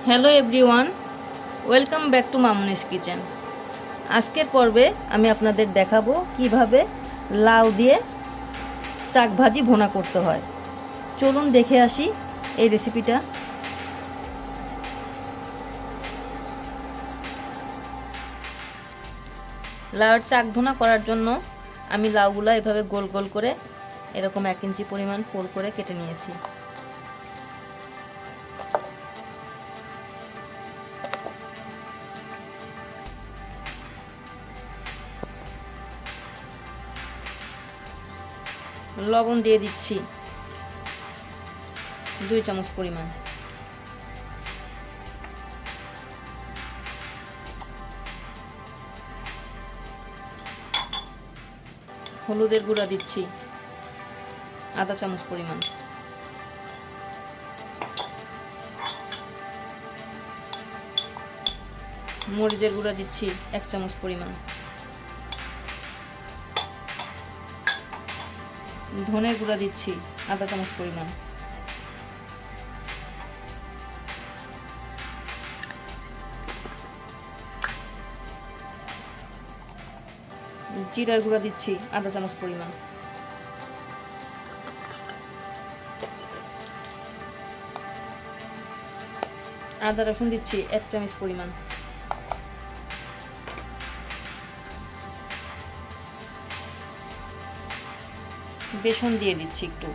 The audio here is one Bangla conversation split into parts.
Hello everyone, welcome back to Mamoni's kitchen. আজকের পর্বে আমি আপনাদের দেখাবো কিভাবে লাউ দিয়ে চাক ভাজি ভুনা করতে হয়। চলুন দেখে আসি এই রেসিপিটা। লাউর চাক ভুনা করার জন্য আমি লাউগুলো এভাবে গোল গোল করে এরকম 1 ইঞ্চি পরিমাণ পোল করে কেটে নিয়েছি। লবণ দিয়ে দিচ্ছি 2 চামচ পরিমাণ। হলুদের গুঁড়া দিচ্ছি আধা চামচ পরিমাণ। মরিচের গুঁড়া দিচ্ছি 1 চামচ পরিমাণ। ধনের গুঁড়া দিচ্ছি আধা চামচ পরিমাণ। জিরার গুঁড়া দিচ্ছি আধা চামচ পরিমাণ। আদা রসুন দিচ্ছি 1 চামচ পরিমাণ। বেসন দিয়ে দিচ্ছি একটু।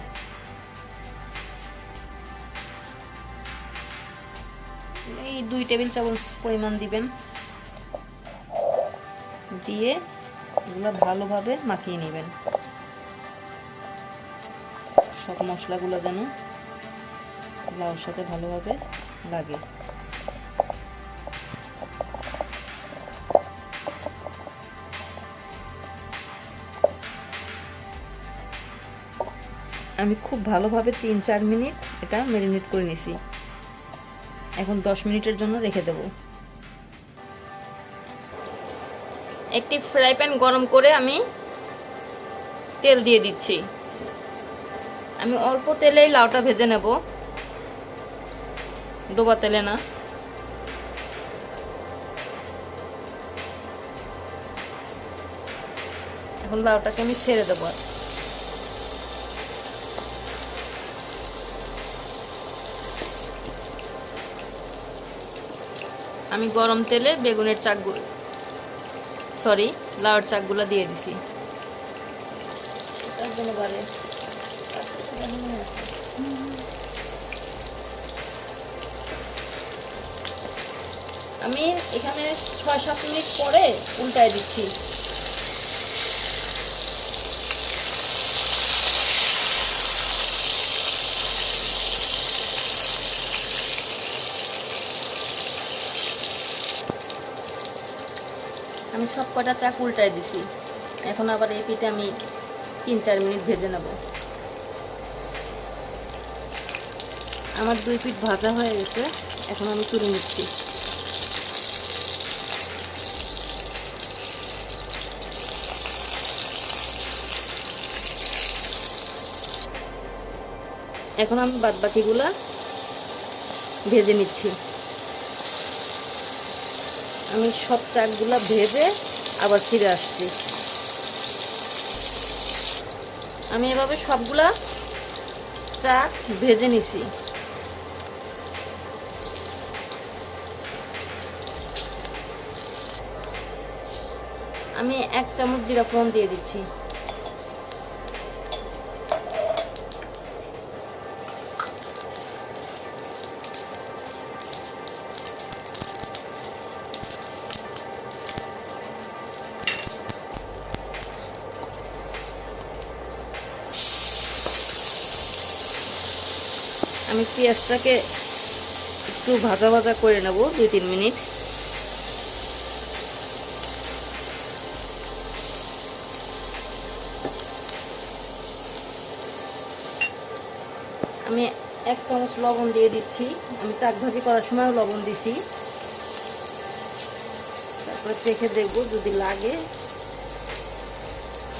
এই 2 টেবিল চামচ পরিমাণ দিবেন। দিয়ে এগুলো ভালোভাবে মাখিয়ে নেবেন। সব মশলাগুলো যেন লাউর সাথে ভালোভাবে লাগে। আমি খুব ভালোভাবে 3-4 মিনিট এটা ম্যারিনেট করে নিয়েছি। এখন 10 মিনিটের জন্য রেখে দেব। একটি ফ্রাই প্যান গরম করে আমি তেল দিয়ে দিচ্ছি। আমি অল্প তেলেই লাউটা ভেজে নেব, ডোবা তেলে না। এখন লাউটাকে আমি ছেড়ে দেবো। আমি গরম তেলে বেগুনের লাউর চাকগুলো দিয়ে দিছি। আমি এখানে 6-7 মিনিট পরে উল্টায় দিচ্ছি। আমি সব কটা চাক উল্টায় দিছি। এখন আবার এই পিঠে আমি 3-4 মিনিট ভেজে নেব। আমার 2 পিঠ ভাজা হয়ে গেছে, এখন আমি তুলে নিচ্ছি। এখন আমি বাদবাকিগুলা ভেজে নিচ্ছি। আমি সব চাকগুলা ভেজে আবার ফিরে আসছি। আমি এভাবে সবগুলা চাক ভেজে নিছি। আমি 1 চামচ জিরা ফোড়ন দিয়ে দিচ্ছি। আমি পেঁয়াজটাকে একটু ভাজা ভাজা করে নেব 2-3 মিনিট। আমি 1 চামচ লবণ দিয়ে দিচ্ছি। আমি চাক ভাজি করার সময় লবণ দিছি, তারপরে চেখে দেখব, যদি লাগে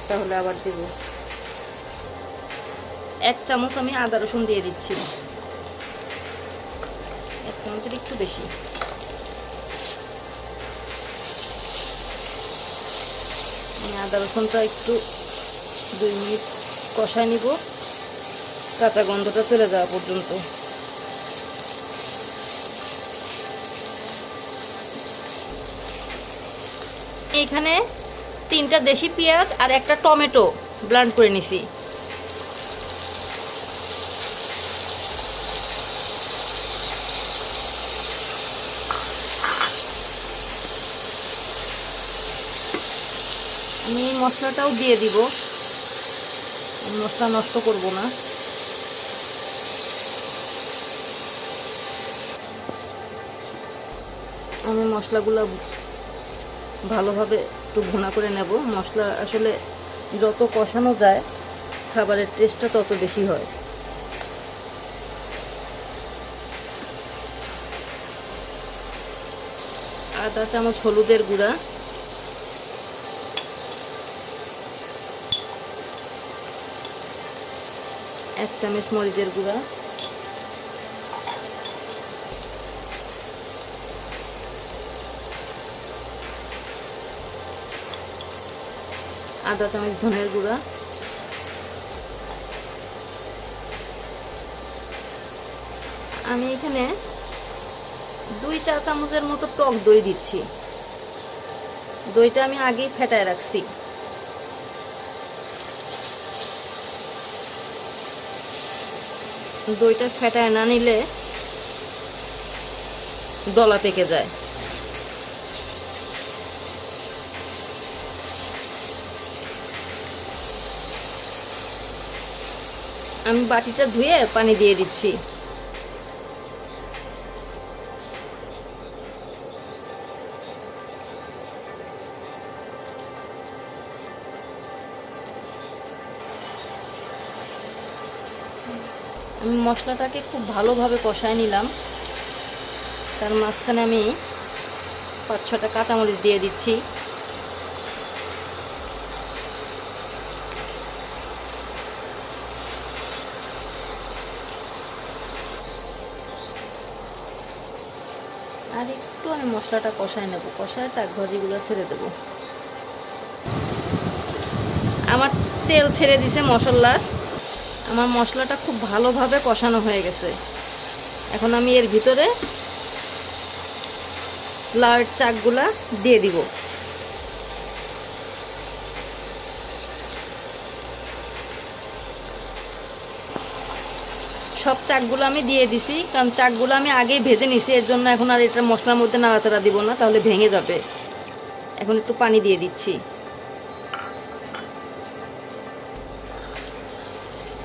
তাহলে আবার দেব। 1 চামচ আমি আদা রসুন দিয়ে দিচ্ছি। 1 চামচের একটু বেশি। আমি আদা রসুনটা একটু 2 মিনিট কষায় নিব, কাঁচা গন্ধটা চলে যাওয়া পর্যন্ত। এখানে 3টা দেশি পেঁয়াজ আর একটা টমেটো ব্লেন্ড করে নিছি। আমি এই মশলাটাও দিয়ে দিব, মশলা নষ্ট করব না। আমি মশলাগুলো ভালোভাবে একটু ভুনা করে নেব। মশলা আসলে যত কষানো যায় খাবারের টেস্টটা তত বেশি হয়। আধা চামচ হলুদের গুঁড়া, 1 চামচ মরিচের গুঁড়া, আধা চামচ ধনের গুঁড়া, আমি এখানে 2 চা চামচের মতো টক দই দিচ্ছি। দইটা আমি আগেই ফেটায় রাখছি। দইটা ফেটায় না নিলে দলা পেকে যায়। আমি বাটিটা ধুয়ে পানি দিয়ে দিচ্ছি। আমি মশলাটাকে খুব ভালোভাবে কষায় নিলাম। তার মাঝখানে আমি 5-6টা কাঁচামরিচ দিয়ে দিচ্ছি। আর একটু আমি মশলাটা কষায় নেব, কষায় শাক ভাজিগুলো ছেড়ে দেব। আমার তেল ছেড়ে দিছে মশলার। আমার মশলাটা খুব ভালোভাবে কষানো হয়ে গেছে। এখন আমি এর ভিতরে লাউয়ের চাকগুলা দিয়ে দিব। সব চাকগুলো আমি দিয়ে দিছি, কারণ চাকগুলো আমি আগেই ভেজে নিছি। এর জন্য এখন আর এটা মশলার মধ্যে নাড়াচাড়া দিব না, তাহলে ভেঙে যাবে। এখন একটু পানি দিয়ে দিচ্ছি।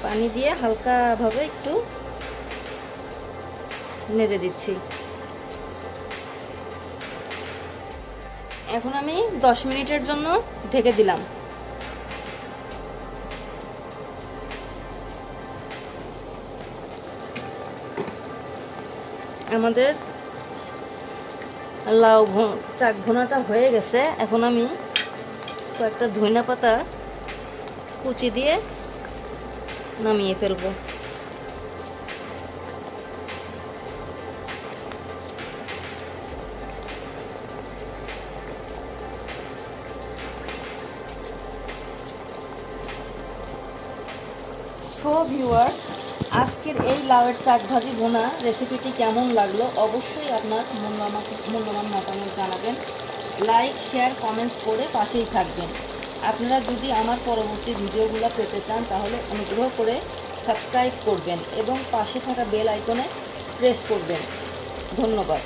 পানি দিয়ে হালকাভাবে একটু নেড়ে দিচ্ছি। এখন আমি 10 মিনিটের জন্য ঢেকে দিলাম। আমাদের লাউ চাক ভুনাটা হয়ে গেছে। এখন আমি কয়েকটা ধনিয়া পাতা কুচি দিয়ে নামিয়ে ফেলবো। সো ভিউয়ার্স, আজকের এই লাউয়ের চাক ভাজি ভুনা রেসিপিটি কেমন লাগলো অবশ্যই আপনার মূল্যবান মতামত জানাবেন। লাইক, শেয়ার, কমেন্টস করে পাশেই থাকবেন। আপনারা যদি আমার পরবর্তী ভিডিওগুলো পেতে চান তাহলে অনুগ্রহ করে সাবস্ক্রাইব করবেন এবং পাশে থাকা বেল আইকনে প্রেস করবেন। ধন্যবাদ।